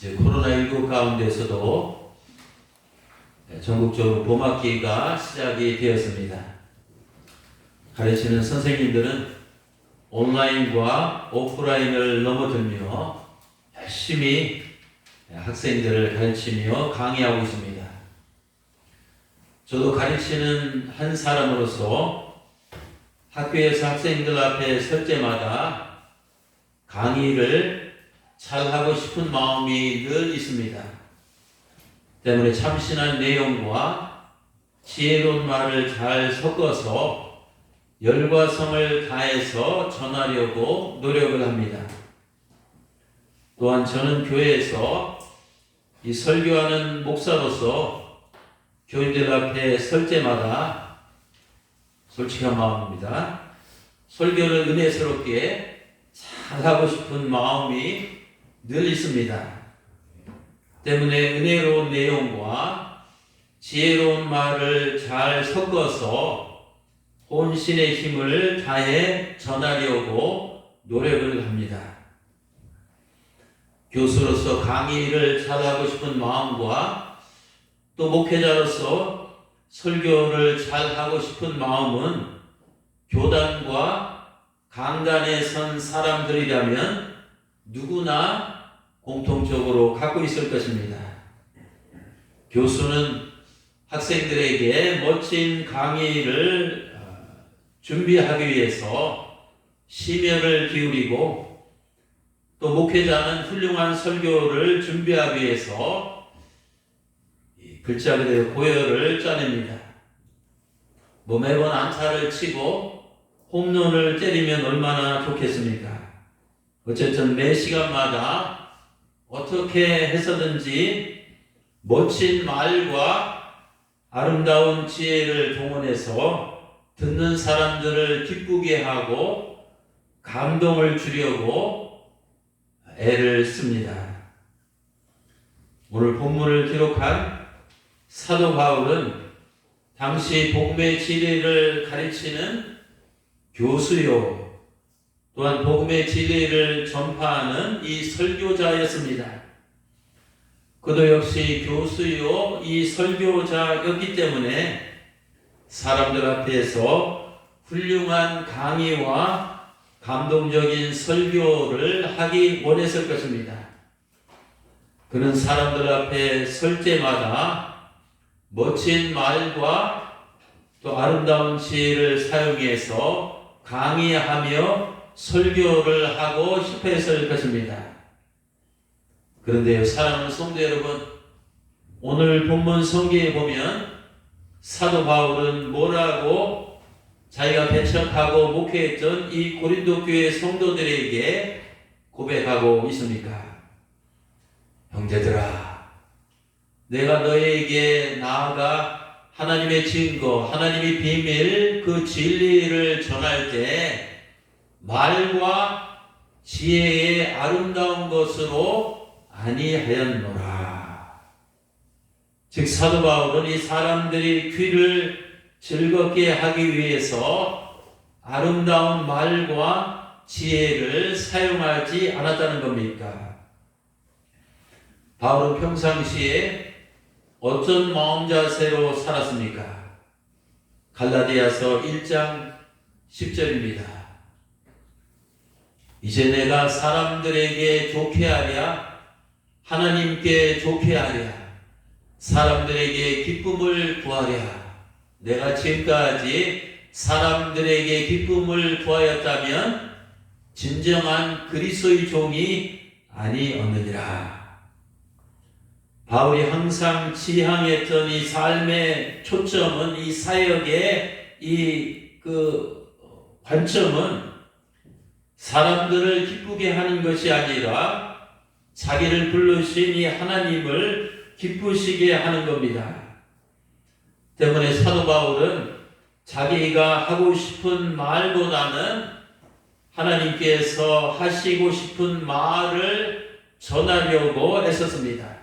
이제 코로나19 가운데서도 전국적으로 봄학기가 시작이 되었습니다. 가르치는 선생님들은 온라인과 오프라인을 넘어들며 열심히 학생들을 가르치며 강의하고 있습니다. 저도 가르치는 한 사람으로서 학교에서 학생들 앞에 설 때마다 강의를 잘하고 싶은 마음이 늘 있습니다. 때문에 참신한 내용과 지혜로운 말을 잘 섞어서 열과 성을 다해서 전하려고 노력을 합니다. 또한 저는 교회에서 이 설교하는 목사로서 교인들 앞에 설 때마다 솔직한 마음입니다. 설교를 은혜스럽게 잘하고 싶은 마음이 늘 있습니다. 때문에 은혜로운 내용과 지혜로운 말을 잘 섞어서 혼신의 힘을 다해 전하려고 노력을 합니다. 교수로서 강의를 잘하고 싶은 마음과 또 목회자로서 설교를 잘하고 싶은 마음은 교단과 강단에 선 사람들이라면 누구나 공통적으로 갖고 있을 것입니다. 교수는 학생들에게 멋진 강의를 준비하기 위해서 심혈을 기울이고 또 목회자는 훌륭한 설교를 준비하기 위해서 글자 그대로 고열을 짜냅니다. 매번 안타를 치고 홈런을 때리면 얼마나 좋겠습니까? 어쨌든 매 시간마다 어떻게 해서든지 멋진 말과 아름다운 지혜를 동원해서 듣는 사람들을 기쁘게 하고 감동을 주려고 애를 씁니다. 오늘 본문을 기록한 사도 바울은 당시 복음의 진리를 가르치는 교수요, 또한 복음의 진리를 전파하는 이 설교자였습니다. 그도 역시 교수요, 이 설교자였기 때문에 사람들 앞에서 훌륭한 강의와 감동적인 설교를 하기 원했을 것입니다. 그는 사람들 앞에 설 때마다 멋진 말과 또 아름다운 지혜를 사용해서 강의하며 설교를 하고 싶어 했을 것입니다. 그런데요, 사랑하는 성도 여러분, 오늘 본문 성경에 보면 사도 바울은 뭐라고 자기가 배척하고 목회했던 이 고린도 교회 성도들에게 고백하고 있습니까? 형제들아, 내가 너희에게 나아가 하나님의 증거, 하나님의 비밀, 그 진리를 전할 때 말과 지혜의 아름다운 것으로 아니하였노라. 즉 사도 바울은 이 사람들이 귀를 즐겁게 하기 위해서 아름다운 말과 지혜를 사용하지 않았다는 겁니까? 바울은 평상시에 어떤 마음 자세로 살았습니까? 갈라디아서 1장 10절입니다. 이제 내가 사람들에게 좋게 하랴, 하나님께 좋게 하랴, 사람들에게 기쁨을 구하랴. 내가 지금까지 사람들에게 기쁨을 구하였다면 진정한 그리스도의 종이 아니었느니라. 바울이 항상 지향했던 이 삶의 초점은, 이 사역의 관점은 사람들을 기쁘게 하는 것이 아니라 자기를 부르신 이 하나님을 기쁘시게 하는 겁니다. 때문에 사도 바울은 자기가 하고 싶은 말보다는 하나님께서 하시고 싶은 말을 전하려고 애썼습니다.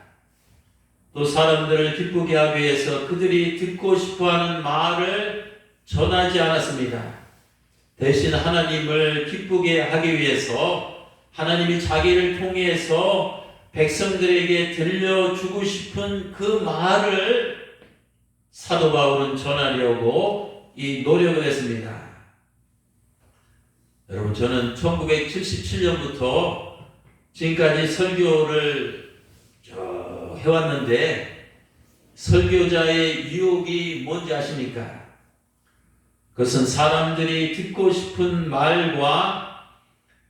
또 사람들을 기쁘게 하기 위해서 그들이 듣고 싶어하는 말을 전하지 않았습니다. 대신 하나님을 기쁘게 하기 위해서 하나님이 자기를 통해서 백성들에게 들려주고 싶은 그 말을 사도 바울은 전하려고 이 노력을 했습니다. 여러분, 저는 1977년부터 지금까지 설교를 해왔는데 설교자의 유혹이 뭔지 아십니까? 그것은 사람들이 듣고 싶은 말과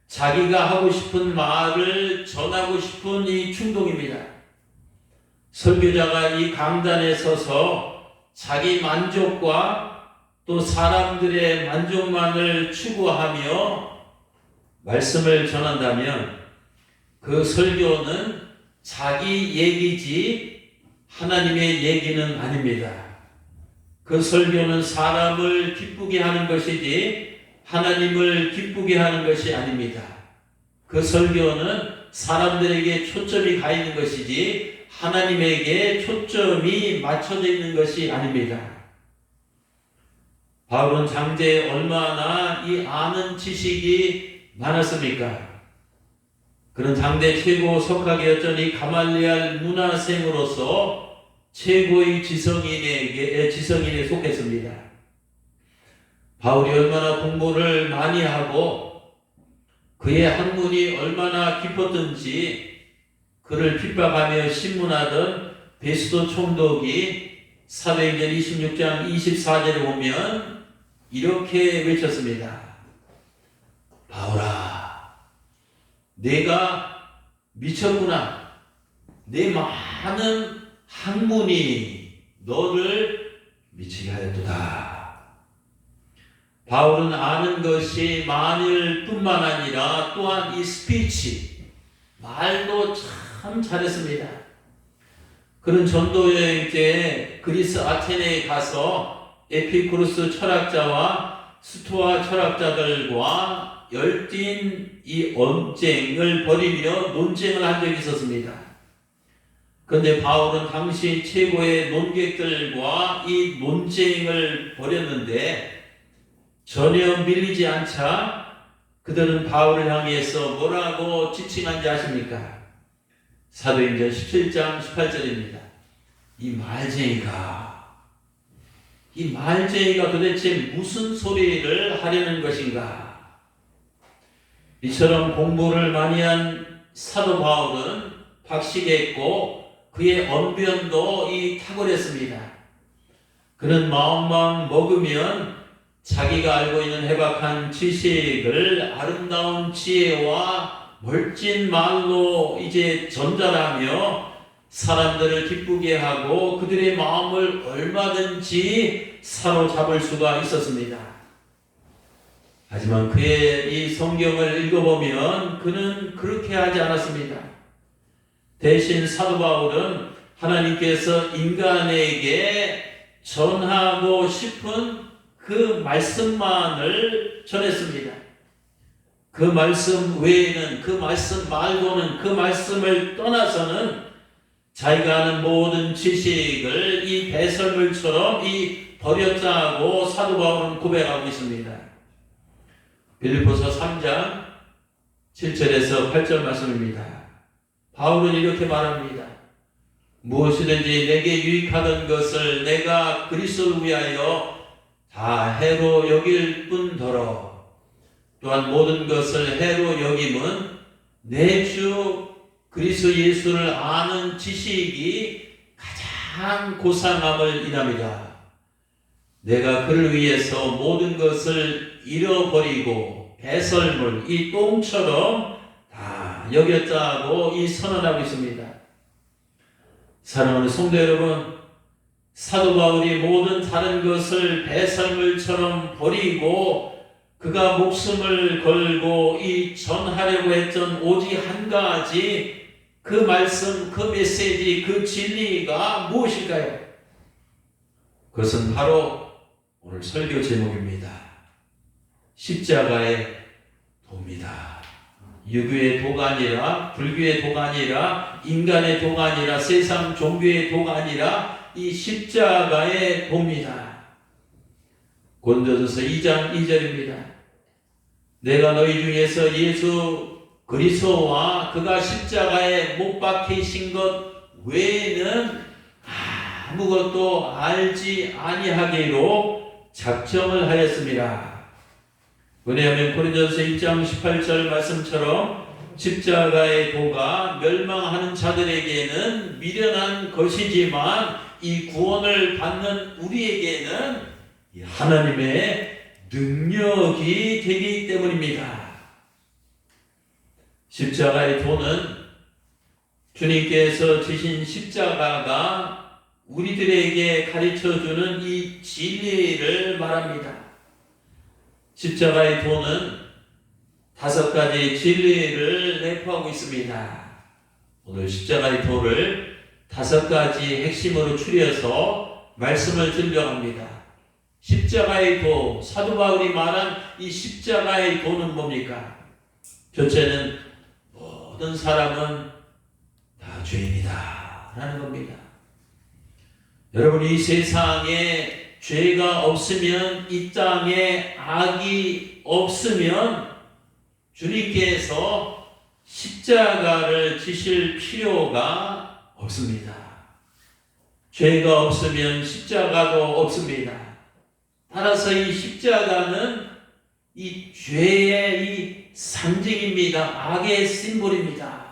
자기가 하고 싶은 말을 전하고 싶은 이 충동입니다. 설교자가 이 강단에 서서 자기 만족과 또 사람들의 만족만을 추구하며 말씀을 전한다면 그 설교는 자기 얘기지 하나님의 얘기는 아닙니다. 그 설교는 사람을 기쁘게 하는 것이지 하나님을 기쁘게 하는 것이 아닙니다. 그 설교는 사람들에게 초점이 가 있는 것이지 하나님에게 초점이 맞춰져 있는 것이 아닙니다. 바울은 장제에 얼마나 이 아는 지식이 많았습니까? 그는 장대 최고 석학이었던 이 가말리알 문화생으로서 최고의 지성인에 속했습니다. 바울이 얼마나 공부를 많이 하고 그의 학문이 얼마나 깊었든지 그를 핍박하며 신문하던 베스도 총독이 사도행전 26장 24절에 보면 이렇게 외쳤습니다. 바울아, 내가 미쳤구나. 내 많은 학문이 너를 미치게 하였도다. 바울은 아는 것이 만일 뿐만 아니라 또한 이 스피치, 말도 참 잘했습니다. 그는 전도 여행 때 그리스 아테네에 가서 에피쿠로스 철학자와 스토아 철학자들과 열띤 이 언쟁을 벌이며 논쟁을 한 적이 있었습니다. 그런데 바울은 당시 최고의 논객들과 이 논쟁을 벌였는데 전혀 밀리지 않자 그들은 바울을 향해서 뭐라고 지칭한지 아십니까? 사도행전 17장 18절입니다. 이 말쟁이가 도대체 무슨 소리를 하려는 것인가? 이처럼 공부를 많이 한 사도 바울은 박식했고 그의 언변도 탁월했습니다. 그는 마음만 먹으면 자기가 알고 있는 해박한 지식을 아름다운 지혜와 멋진 말로 이제 전달하며 사람들을 기쁘게 하고 그들의 마음을 얼마든지 사로잡을 수가 있었습니다. 하지만 그의 이 성경을 읽어보면 그는 그렇게 하지 않았습니다. 대신 사도 바울은 하나님께서 인간에게 전하고 싶은 그 말씀만을 전했습니다. 그 말씀 외에는, 그 말씀 말고는, 그 말씀을 떠나서는 자기가 아는 모든 지식을 이 배설물처럼 버렸다고 사도 바울은 고백하고 있습니다. 빌립보서 3장 7절에서 8절 말씀입니다. 바울은 이렇게 말합니다. 무엇이든지 내게 유익하던 것을 내가 그리스도를 위하여 다 해로 여길 뿐더러 또한 모든 것을 해로 여김은 내 주 그리스도 예수를 아는 지식이 가장 고상함을 인합니다. 내가 그를 위해서 모든 것을 잃어버리고 배설물, 이 똥처럼 다 여겼다고 선언하고 있습니다. 사랑하는 성도 여러분, 사도 바울이 모든 다른 것을 배설물처럼 버리고 그가 목숨을 걸고 전하려고 했던 오직 한 가지 그 말씀, 그 메시지, 그 진리가 무엇일까요? 그것은 바로 오늘 설교 제목입니다. 십자가의 도입니다. 유교의 도가 아니라, 불교의 도가 아니라, 인간의 도가 아니라, 세상 종교의 도가 아니라 이 십자가의 도입니다. 고린도전서 2장 2절입니다. 내가 너희 중에서 예수 그리스도와 그가 십자가에 못 박히신 것 외에는 아무것도 알지 아니하기로 작정을 하였습니다. 왜냐하면 고린도서 1장 18절 말씀처럼 십자가의 도가 멸망하는 자들에게는 미련한 것이지만 이 구원을 받는 우리에게는 하나님의 능력이 되기 때문입니다. 십자가의 도는 주님께서 지신 십자가가 우리들에게 가르쳐주는 이 진리를 말합니다. 십자가의 도는 5가지 진리를 내포하고 있습니다. 오늘 십자가의 도를 5가지 핵심으로 추려서 말씀을 드리려고 합니다. 십자가의 도, 사도 바울이 말한 이 십자가의 도는 뭡니까? 첫째는 모든 사람은 다 죄인이다 라는 겁니다. 여러분, 이 세상에 죄가 없으면, 이 땅에 악이 없으면 주님께서 십자가를 지실 필요가 없습니다. 죄가 없으면 십자가도 없습니다. 따라서 이 십자가는 이 죄의 이 상징입니다. 악의 심볼입니다.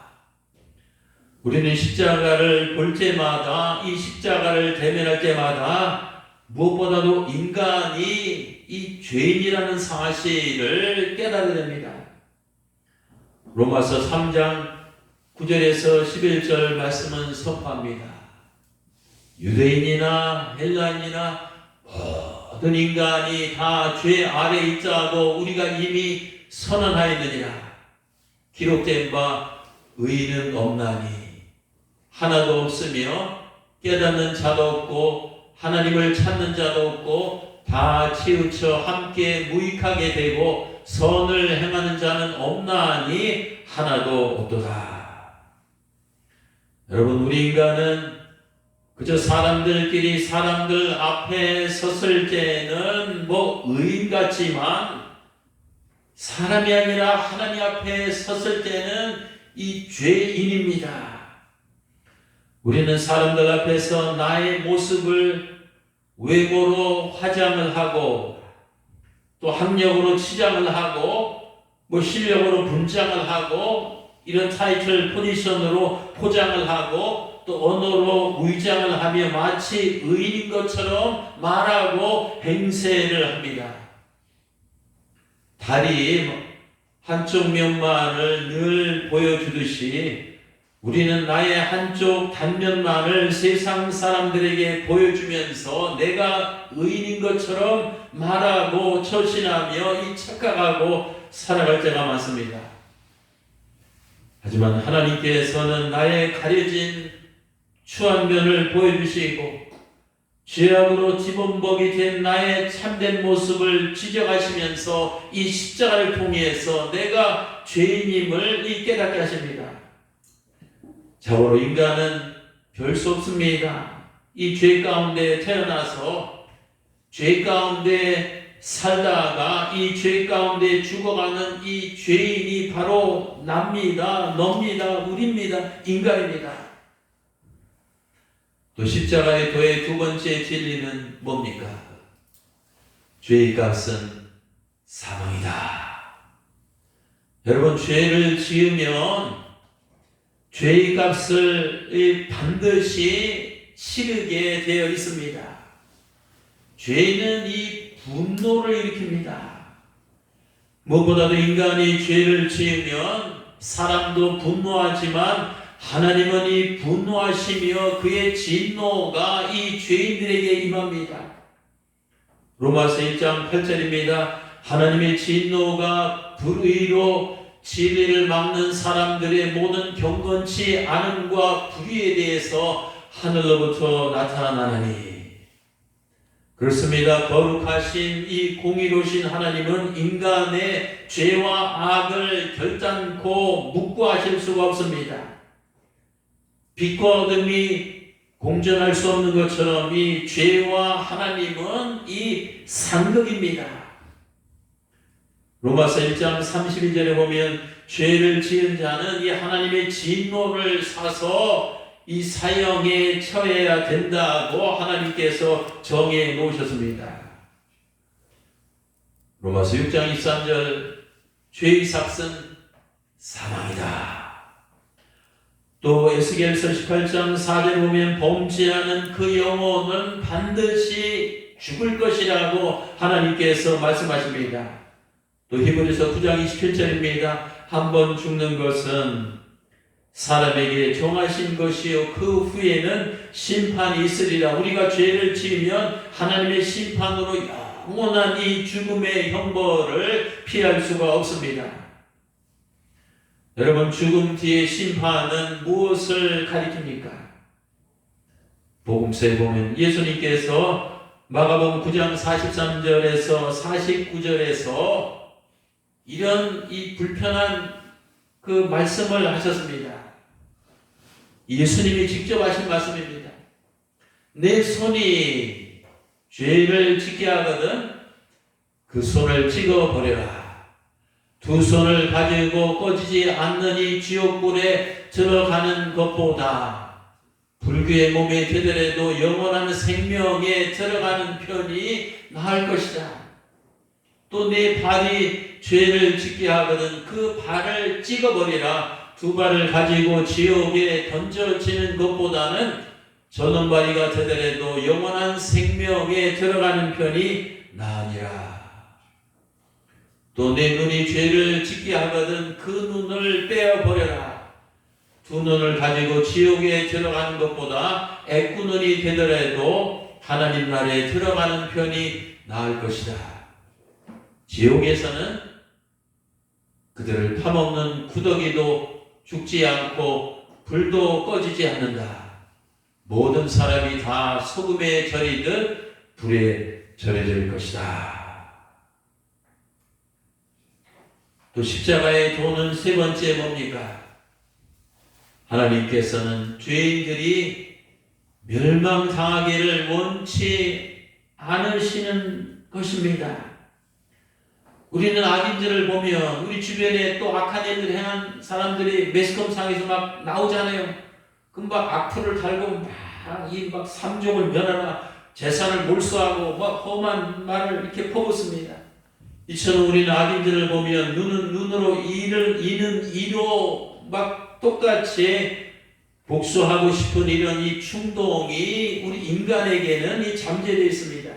우리는 십자가를 볼 때마다, 이 십자가를 대면할 때마다 무엇보다도 인간이 이 죄인이라는 사실을 깨달아야 됩니다. 로마서 3장 9절에서 11절 말씀은 선포합니다. 유대인이나 헬라인이나 모든 인간이 다 죄 아래 있자고 우리가 이미 선언하였느니라. 기록된 바 의인은 없나니 하나도 없으며 깨닫는 자도 없고 하나님을 찾는 자도 없고 다 치우쳐 함께 무익하게 되고 선을 행하는 자는 없나니 하나도 없도다. 여러분, 우리 인간은 그저 사람들 앞에 섰을 때는 의인 같지만 사람이 아니라 하나님 앞에 섰을 때는 이 죄인입니다. 우리는 사람들 앞에서 나의 모습을 외모로 화장을 하고 또 학력으로 치장을 하고 실력으로 분장을 하고 이런 타이틀 포지션으로 포장을 하고 또 언어로 위장을 하며 마치 의인인 것처럼 말하고 행세를 합니다. 다리 한쪽 면만을 늘 보여주듯이 우리는 나의 한쪽 단면만을 세상 사람들에게 보여주면서 내가 의인인 것처럼 말하고 처신하며 착각하고 살아갈 때가 많습니다. 하지만 하나님께서는 나의 가려진 추한 면을 보여주시고 죄악으로 지범벅이 된 나의 참된 모습을 지적하시면서 이 십자가를 통해서 내가 죄인임을 깨닫게 하십니다. 자고로 인간은 별 수 없습니다. 이 죄 가운데 태어나서 죄 가운데 살다가 이 죄 가운데 죽어가는 이 죄인이 바로 납니다, 넙니다, 우리입니다, 인간입니다. 또 십자가의 도의 2번째 진리는 뭡니까? 죄의 값은 사망이다. 여러분, 죄를 지으면 죄의 값을 반드시 치르게 되어 있습니다. 죄는 이 분노를 일으킵니다. 무엇보다도 인간이 죄를 지으면 사람도 분노하지만 하나님은 이 분노하시며 그의 진노가 이 죄인들에게 임합니다. 로마서 1장 8절입니다. 하나님의 진노가 불의로 진리를 막는 사람들의 모든 경건치 않음과 불의에 대해서 하늘로부터 나타나나니. 그렇습니다. 거룩하신 이 공의로우신 하나님은 인간의 죄와 악을 결단코 묵과하실 수가 없습니다. 빛과 어둠이 공존할 수 없는 것처럼 이 죄와 하나님은 이 상극입니다. 로마서 1장 31절에 보면 죄를 지은 자는 이 하나님의 진노를 사서 이 사형에 처해야 된다고 하나님께서 정해 놓으셨습니다. 로마서 6장 23절 죄의 삭은 사망이다. 또 에스겔서 18장 4절에 보면 범죄하는 그 영혼은 반드시 죽을 것이라고 하나님께서 말씀하십니다. 또 히브리서 9장 27절입니다. 한 번 죽는 것은 사람에게 정하신 것이요 그 후에는 심판이 있으리라. 우리가 죄를 지으면 하나님의 심판으로 영원한 이 죽음의 형벌을 피할 수가 없습니다. 여러분, 죽음 뒤의 심판은 무엇을 가리킵니까? 복음서에 보면 예수님께서 마가복음 9장 43절에서 49절에서 이런 이 불편한 그 말씀을 하셨습니다. 예수님이 직접 하신 말씀입니다. 내 손이 죄를 짓게 하거든 그 손을 찍어버려라. 두 손을 가지고 꺼지지 않는 이 지옥불에 들어가는 것보다 불교의 몸에 되더라도 영원한 생명에 들어가는 편이 나을 것이다. 또 내 발이 죄를 짓게 하거든 그 발을 찍어버리라. 두 발을 가지고 지옥에 던져지는 것보다는 전원발이가 되더라도 영원한 생명에 들어가는 편이 나으니라. 또 내 눈이 죄를 짓게 하거든 그 눈을 떼어버려라. 두 눈을 가지고 지옥에 들어가는 것보다 애꾸눈이 되더라도 하나님 나라에 들어가는 편이 나을 것이다. 지옥에서는 그들을 파먹는 구더기도 죽지 않고 불도 꺼지지 않는다. 모든 사람이 다 소금에 절이듯 불에 절여질 것이다. 또 십자가의 도는 세 번째 뭡니까? 하나님께서는 죄인들이 멸망당하기를 원치 않으시는 것입니다. 우리는 악인들을 보면 우리 주변에 또 악한 일을 행한 사람들이 매스컴상에서 막 나오잖아요. 금방 악플을 달고 막 삼족을 면하라, 재산을 몰수하고 막 험한 말을 이렇게 퍼붓습니다. 이처럼 우리는 악인들을 보면 눈은 눈으로 이는 이로 막 똑같이 복수하고 싶은 이런 이 충동이 우리 인간에게는 이 잠재되어 있습니다.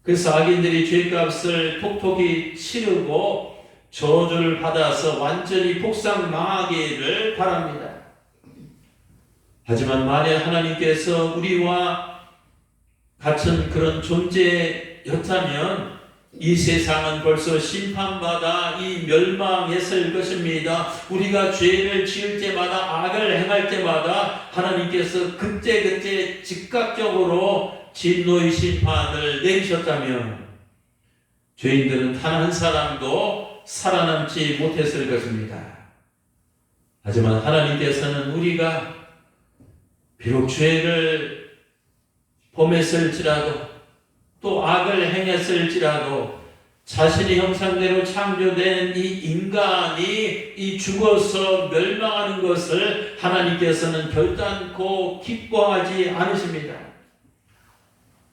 그래서 악인들이 죄값을 톡톡히 치르고 저주를 받아서 완전히 폭삭 망하기를 바랍니다. 하지만 만약 하나님께서 우리와 같은 그런 존재였다면 이 세상은 벌써 심판받아 이 멸망했을 것입니다. 우리가 죄를 지을 때마다 악을 행할 때마다 하나님께서 그때 즉각적으로 진노의 심판을 내리셨다면 죄인들은 단 한 사람도 살아남지 못했을 것입니다. 하지만 하나님께서는 우리가 비록 죄를 범했을지라도 또 악을 행했을지라도 자신의 형상대로 창조된 이 인간이 이 죽어서 멸망하는 것을 하나님께서는 결단코 기뻐하지 않으십니다.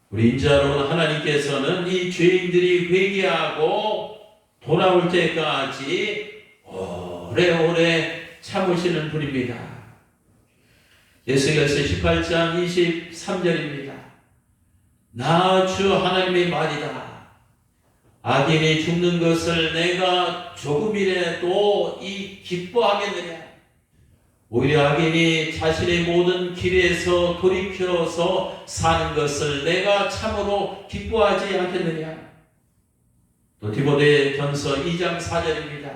우리 인자로는 하나님께서는 이 죄인들이 회개하고 돌아올 때까지 오래오래 참으시는 분입니다. 에스겔서 18장 23절입니다. 나 주 하나님의 말이다. 악인이 죽는 것을 내가 조금이라도 기뻐하겠느냐. 오히려 악인이 자신의 모든 길에서 돌이켜서 사는 것을 내가 참으로 기뻐하지 않겠느냐. 또 디모데전서 2장 4절입니다.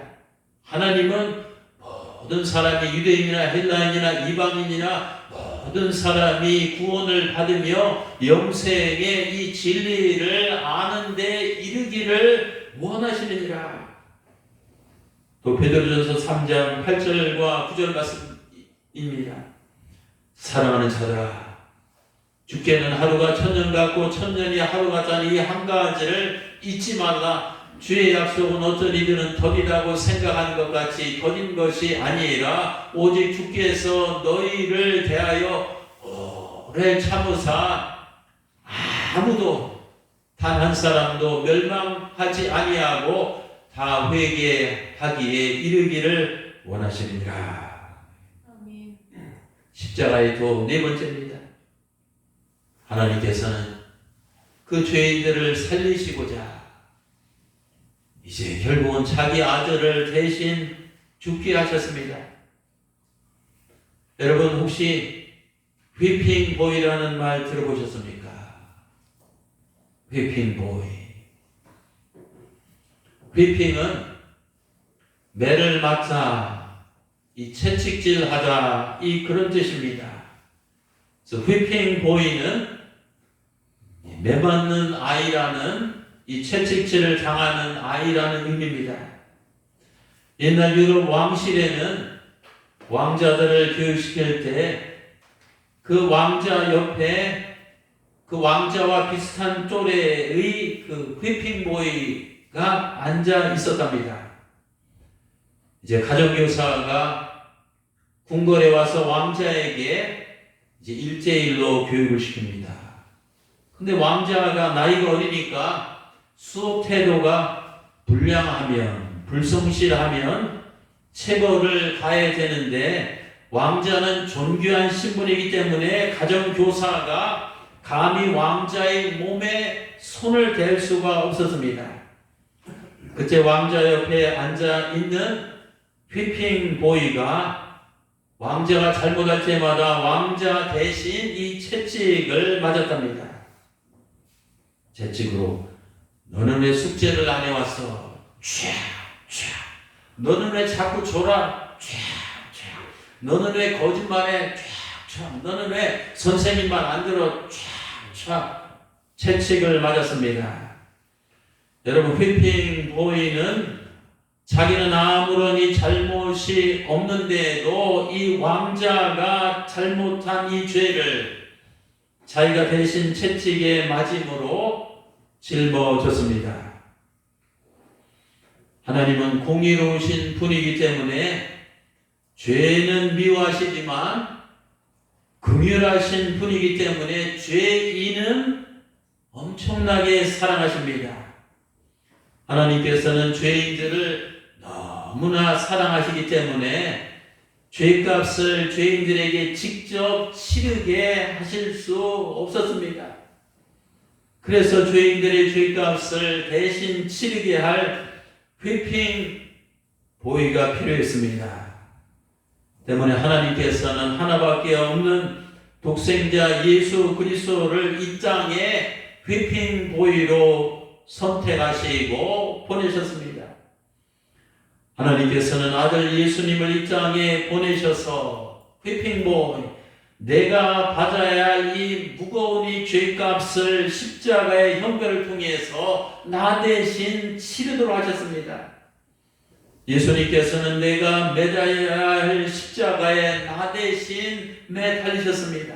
하나님은 모든 사람이 유대인이나 헬라인이나 이방인이나 모든 사람이 구원을 받으며 영생의 이 진리를 아는 데 이르기를 원하시느니라. 또 베드로전서 3장 8절과 9절 말씀입니다. 사랑하는 자들아, 주께는 하루가 천년 같고 천년이 하루 같다는 이 한 가지를 잊지 말라. 주의 약속은 어떤 이들은 더디다고 생각하는 것 같이 더딘 것이 아니라 오직 주께서 너희를 대하여 오래 참으사 아무도 단 한 사람도 멸망하지 아니하고 다 회개하기에 이르기를 원하시리라. 아멘. 십자가의 도 네 번째입니다. 하나님께서는 그 죄인들을 살리시고자 이제 결국은 자기 아들을 대신 죽게 하셨습니다. 여러분 혹시 휘핑 보이라는 말 들어보셨습니까? 휘핑 보이. 휘핑은 매를 맞자, 이 채찍질하다, 이 그런 뜻입니다. 그래서 휘핑 보이는 매 맞는 아이라는 이 채찍질을 당하는 아이라는 의미입니다. 옛날 유럽 왕실에는 왕자들을 교육시킬 때 그 왕자 옆에 그 왕자와 비슷한 또래의 그 휘핑보이가 앉아 있었답니다. 이제 가정교사가 궁궐에 와서 왕자에게 이제 1:1로 교육을 시킵니다. 근데 왕자가 나이가 어리니까 수업 태도가 불량하면, 불성실하면 체벌을 가해야 되는데 왕자는 존귀한 신분이기 때문에 가정교사가 감히 왕자의 몸에 손을 댈 수가 없었습니다. 그때 왕자 옆에 앉아 있는 휘핑 보이가 왕자가 잘못할 때마다 왕자 대신 이 채찍을 맞았답니다. 채찍으로 너는 왜 숙제를 안 해왔어? 촤 너는 왜 자꾸 졸아? 촤 너는 왜 거짓말해? 촤 너는 왜 선생님 말 안 들어? 촤 채찍을 맞았습니다. 여러분 휘핑 보이는 자기는 아무런 이 잘못이 없는데도 이 왕자가 잘못한 이 죄를 자기가 대신 채찍에 맞음으로 짊어졌습니다. 하나님은 공의로우신 분이기 때문에 죄는 미워하시지만 긍휼하신 분이기 때문에 죄인은 엄청나게 사랑하십니다. 하나님께서는 죄인들을 너무나 사랑하시기 때문에 죄값을 죄인들에게 직접 치르게 하실 수 없었습니다. 그래서 죄인들의 죄값을 대신 치르게 할 휘핑 보이가 필요했습니다. 때문에 하나님께서는 하나밖에 없는 독생자 예수 그리스도를 이 땅에 휘핑 보이로 선택하시고 보내셨습니다. 하나님께서는 아들 예수님을 이 땅에 보내셔서 휘핑 보이, 내가 받아야 할 이 무거운 이 죄값을 십자가의 형벌을 통해서 나 대신 치르도록 하셨습니다. 예수님께서는 내가 매달려야 할 십자가에 나 대신 매달리셨습니다.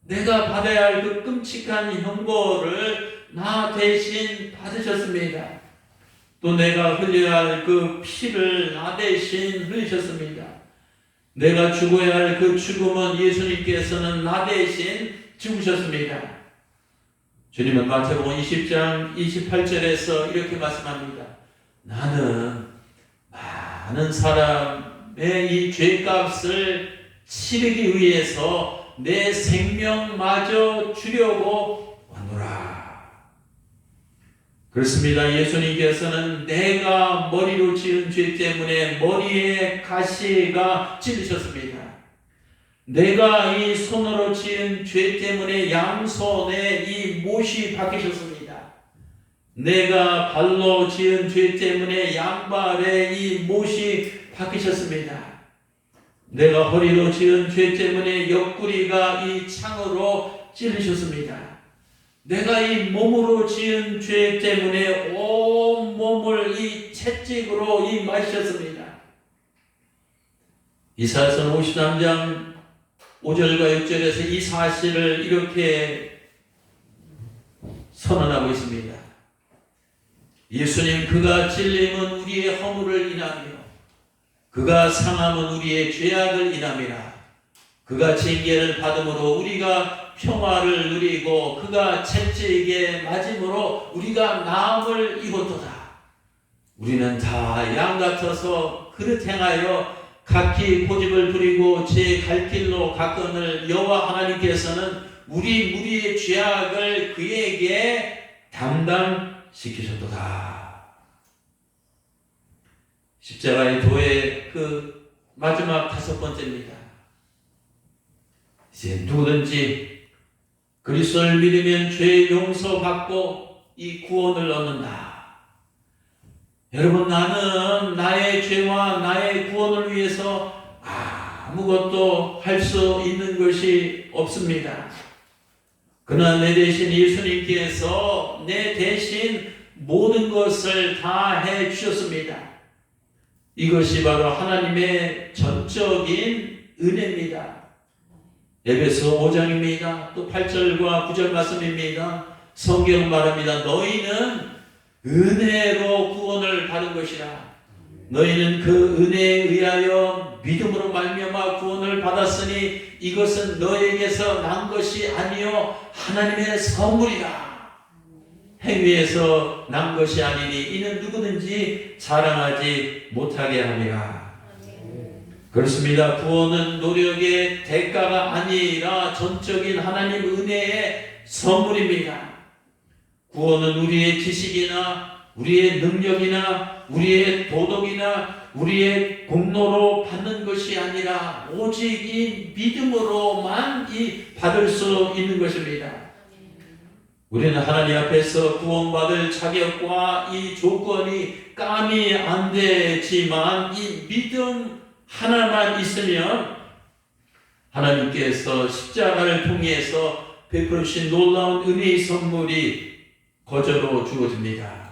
내가 받아야 할 그 끔찍한 형벌을 나 대신 받으셨습니다. 또 내가 흘려야 할 그 피를 나 대신 흘리셨습니다. 내가 죽어야 할 그 죽음은 예수님께서는 나 대신 죽으셨습니다. 주님은 마태복음 20장 28절에서 이렇게 말씀합니다. 나는 많은 사람의 이 죄값을 치르기 위해서 내 생명마저 주려고 왔노라. 그렇습니다. 예수님께서는 내가 머리로 지은 죄 때문에 머리에 가시가 찔리셨습니다. 내가 이 손으로 지은 죄 때문에 양손에 이 못이 박히셨습니다. 내가 발로 지은 죄 때문에 양발에 이 못이 박히셨습니다. 내가 허리로 지은 죄 때문에 옆구리가 이 창으로 찔리셨습니다. 내가 이 몸으로 지은 죄 때문에 온 몸을 이 채찍으로 이 맞으셨습니다. 이사야서 53장 5절과 6절에서 이 사실을 이렇게 선언하고 있습니다. 예수님 그가 찔림은 우리의 허물을 인하며 그가 상함은 우리의 죄악을 인함이라. 그가 징계를 받음으로 우리가 평화를 누리고 그가 채찍에 맞음으로 우리가 나음을 입었도다. 우리는 다 양 같아서 그릇 행하여 각기 고집을 부리고 제 갈 길로 갔거늘 여호와 하나님께서는 우리 무리의 죄악을 그에게 담당시키셨도다. 십자가의 도의 그 마지막 5번째입니다. 이제 누구든지 그리스도를 믿으면 죄 용서받고 이 구원을 얻는다. 여러분, 나는 나의 죄와 나의 구원을 위해서 아무것도 할 수 있는 것이 없습니다. 그러나 내 대신 예수님께서 내 대신 모든 것을 다 해 주셨습니다. 이것이 바로 하나님의 전적인 은혜입니다. 에베소 5장입니다. 또 8절과 9절 말씀입니다. 성경은 말합니다. 너희는 은혜로 구원을 받은 것이라. 너희는 그 은혜에 의하여 믿음으로 말미암아 구원을 받았으니 이것은 너에게서 난 것이 아니요 하나님의 선물이라. 행위에서 난 것이 아니니 이는 누구든지 자랑하지 못하게 함이라. 그렇습니다. 구원은 노력의 대가가 아니라 전적인 하나님 은혜의 선물입니다. 구원은 우리의 지식이나 우리의 능력이나 우리의 도덕이나 우리의 공로로 받는 것이 아니라 오직 이 믿음으로만 받을 수 있는 것입니다. 우리는 하나님 앞에서 구원받을 자격과 이 조건이 감이 안 되지만 이 믿음 하나만 있으면 하나님께서 십자가를 통해서 베풀어 주신 놀라운 은혜의 선물이 거저로 주어집니다.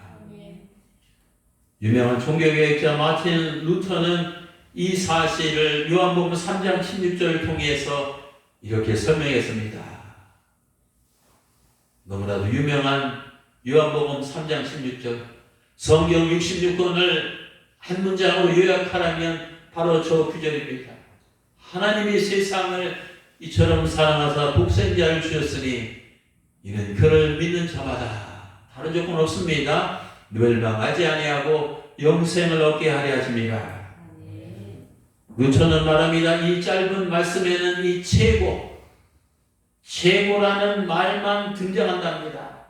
유명한 종교개혁자 마틴 루터는 이 사실을 요한복음 3장 16절을 통해서 이렇게 설명했습니다. 너무나도 유명한 요한복음 3장 16절, 성경 66권을 한 문장으로 요약하라면 바로 저 구절입니다. 하나님이 세상을 이처럼 사랑하사 독생자를 주셨으니 이는 그를 믿는 자마다 다른 조건 없습니다. 멸망하지 아니하고 영생을 얻게 하려 하십니다. 루터는 말합니다. 이 짧은 말씀에는 이 최고라는 말만 등장한답니다.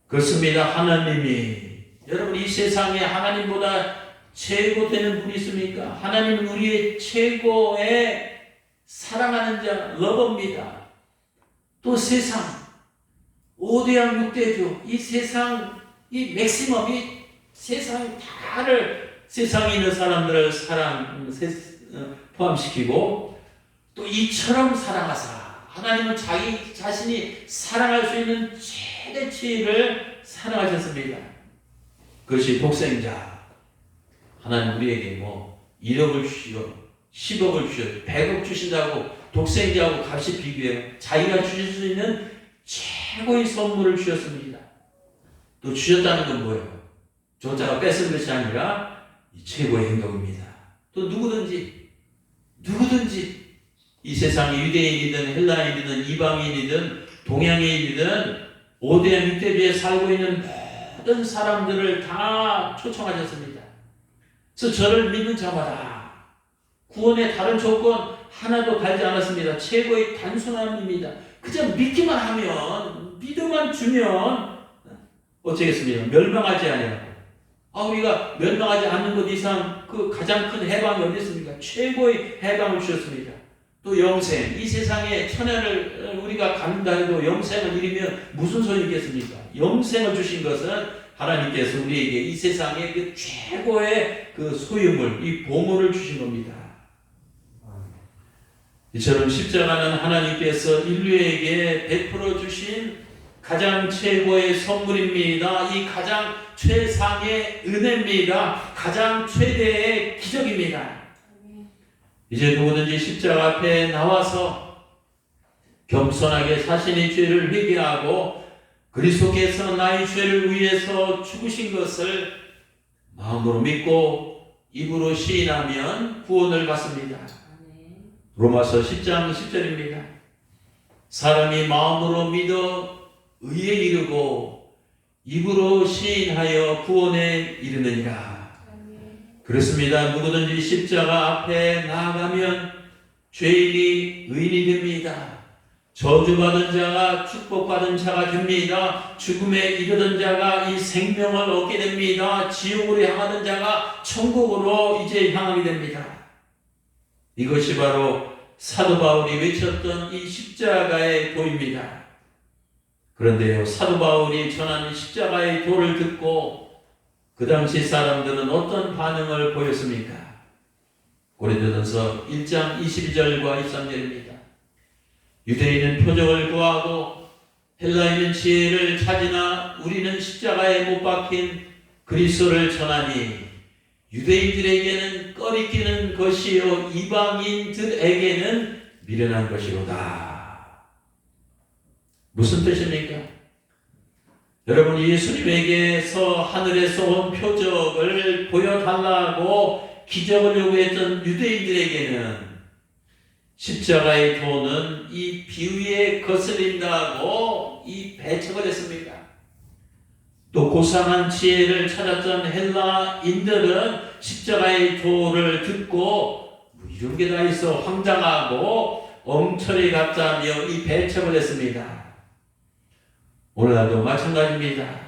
그렇습니다. 하나님이 여러분 이 세상에 하나님보다 최고 되는 분이 있습니까? 하나님은 우리의 최고의 사랑하는 자 러버입니다. 또 세상 5대양 6대주 이 세상 이 맥시멈 이 세상 다를 세상에 있는 사람들을 포함시키고 또 이처럼 사랑하사 하나님은 자기 자신이 사랑할 수 있는 최대치를 사랑하셨습니다. 그것이 독생자. 하나님 우리에게 1억을 주시고 10억을 주시고 100억 주신다고 독생자하고 값이 비교해요. 자기가 주실 수 있는 최고의 선물을 주셨습니다. 또 주셨다는 건 뭐예요? 저자가 뺏은 것이 아니라 이 최고의 행동입니다. 또 누구든지 이 세상에 유대인이든 헬라인이든 이방인이든 동양인이든 5대양 6대주에 살고 있는 모든 사람들을 다 초청하셨습니다. 그래서 저를 믿는 자마다 구원의 다른 조건 하나도 달지 않았습니다. 최고의 단순함입니다. 그저 믿기만 하면 믿음만 주면 어쩌겠습니까? 멸망하지 아니하고 우리가 멸망하지 않는 것 이상 그 가장 큰 해방이 어디 있습니까? 최고의 해방을 주셨습니다. 또 영생, 이 세상에 천연을 우리가 갖는다 해도 영생을 잃으면 무슨 소용이겠습니까? 영생을 주신 것은 하나님께서 우리에게 이 세상의 그 최고의 그 소유물, 이 보물을 주신 겁니다. 이처럼 십자가는 하나님께서 인류에게 베풀어 주신 가장 최고의 선물입니다. 이 가장 최상의 은혜입니다. 가장 최대의 기적입니다. 이제 누구든지 십자가 앞에 나와서 겸손하게 자신의 죄를 회개하고 그리스도께서 나의 죄를 위해서 죽으신 것을 마음으로 믿고 입으로 시인하면 구원을 받습니다. 로마서 10장 10절입니다. 사람이 마음으로 믿어 의에 이르고 입으로 시인하여 구원에 이르느니라. 그렇습니다. 누구든지 십자가 앞에 나아가면 죄인이 의인이 됩니다. 저주받은 자가 축복받은 자가 됩니다. 죽음에 이르던 자가 이 생명을 얻게 됩니다. 지옥으로 향하던 자가 천국으로 이제 향하게 됩니다. 이것이 바로 사도 바울이 외쳤던 이 십자가의 도입니다. 그런데요, 사도 바울이 전하는 십자가의 도를 듣고 그 당시 사람들은 어떤 반응을 보였습니까? 고린도전서 1장 22절과 23절입니다. 유대인은 표적을 구하고 헬라인은 지혜를 찾으나 우리는 십자가에 못 박힌 그리스도를 전하니 유대인들에게는 꺼리끼는 것이요 이방인들에게는 미련한 것이로다. 무슨 뜻입니까? 여러분, 예수님에게서 하늘에서 온 표적을 보여달라고 기적을 요구했던 유대인들에게는 십자가의 도는 이 비위에 거슬린다고 이 배척을 했습니다. 또 고상한 지혜를 찾았던 헬라인들은 십자가의 도를 듣고 뭐 이런 게 다 있어 황당하고 엉터리 같다며 이 배척을 했습니다. 오늘날도 마찬가지입니다.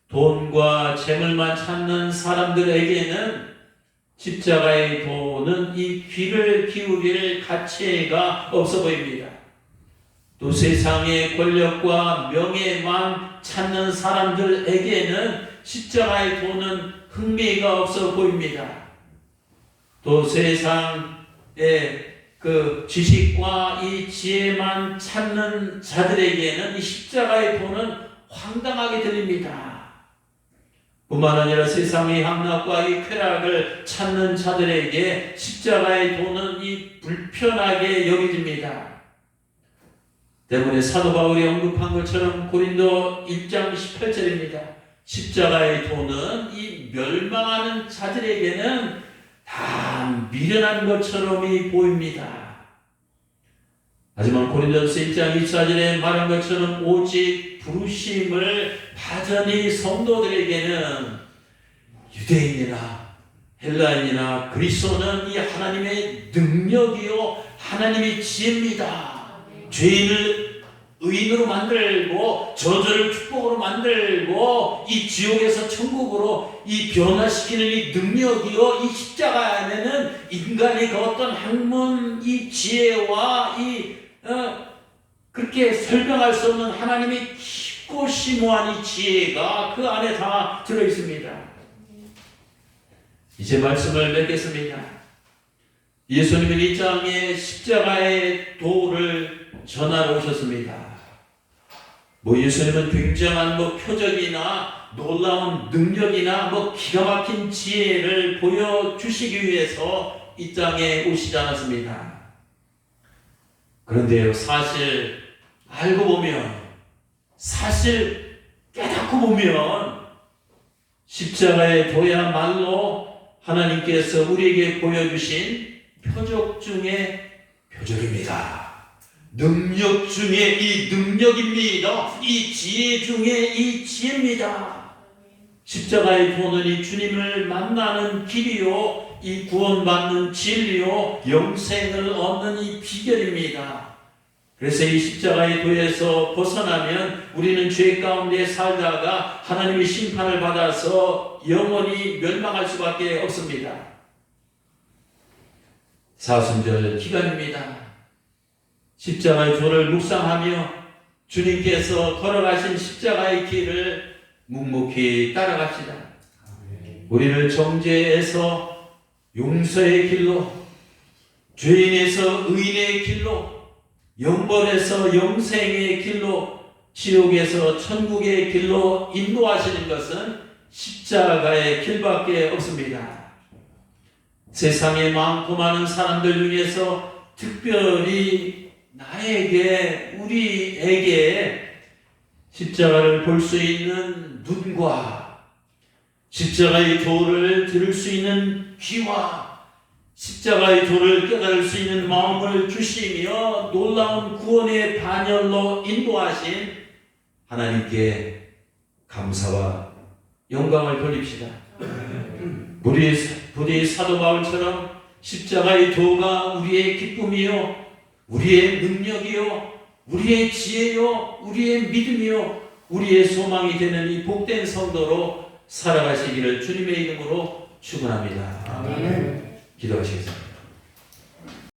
돈과 재물만 찾는 사람들에게는 십자가의 도는 이 귀를 기울일 가치가 없어 보입니다. 또 세상의 권력과 명예만 찾는 사람들에게는 십자가의 도는 흥미가 없어 보입니다. 또 세상의 그 지식과 이 지혜만 찾는 자들에게는 이 십자가의 도는 황당하게 들립니다. 뿐만 아니라 세상의 향락과 이 쾌락을 찾는 자들에게 십자가의 도는 이 불편하게 여겨집니다. 때문에 사도 바울이 언급한 것처럼 고린도 1장 18절입니다. 십자가의 도는 이 멸망하는 자들에게는 다 미련한 것처럼이 보입니다. 하지만 고린도전서 1장 24절에 말한 것처럼 오직 부르심을 받은 이 성도들에게는 유대인이나 헬라인이나 그리스도는 이 하나님의 능력이요 하나님의 지혜입니다. 죄인을 의인으로 만들고 저주를 축복으로 만들고 이 지옥에서 천국으로 이 변화시키는 이 능력이요 이 십자가 안에는 인간이 그 어떤 학문 이 지혜와 그렇게 설명할 수 없는 하나님의 깊고 심오한 이 지혜가 그 안에 다 들어있습니다. 이제 말씀을 맺겠습니다. 예수님은 이 땅에 십자가의 도를 전하러 오셨습니다. 예수님은 굉장한 표적이나 놀라운 능력이나 기가 막힌 지혜를 보여주시기 위해서 이 땅에 오시지 않았습니다. 그런데요, 사실 알고 보면, 사실 깨닫고 보면 십자가의 도야말로 하나님께서 우리에게 보여주신 표적 중에 표적입니다. 능력 중에 이 능력입니다. 이 지혜 중에 이 지혜입니다. 십자가의 도는 이 주님을 만나는 길이요, 이 구원받는 진리요, 영생을 얻는 이 비결입니다. 그래서 이 십자가의 도에서 벗어나면 우리는 죄 가운데 살다가 하나님의 심판을 받아서 영원히 멸망할 수밖에 없습니다. 사순절 기간입니다. 십자가의 도를 묵상하며 주님께서 걸어가신 십자가의 길을 묵묵히 따라갑시다. 우리를 정죄에서 용서의 길로, 죄인에서 의인의 길로, 영벌에서 영생의 길로, 지옥에서 천국의 길로 인도하시는 것은 십자가의 길밖에 없습니다. 세상에 많고 많은 사람들 중에서 특별히 나에게, 우리에게 십자가를 볼 수 있는 눈과 십자가의 도를 들을 수 있는 귀와 십자가의 도를 깨달을 수 있는 마음을 주시며 놀라운 구원의 반열로 인도하신 하나님께 감사와 영광을 돌립시다. 우리의 사도 바울처럼 십자가의 도가 우리의 기쁨이요, 우리의 능력이요, 우리의 지혜요, 우리의 믿음이요, 우리의 소망이 되는 이 복된 성도로 살아가시기를 주님의 이름으로 축원합니다. 기도하시겠습니다.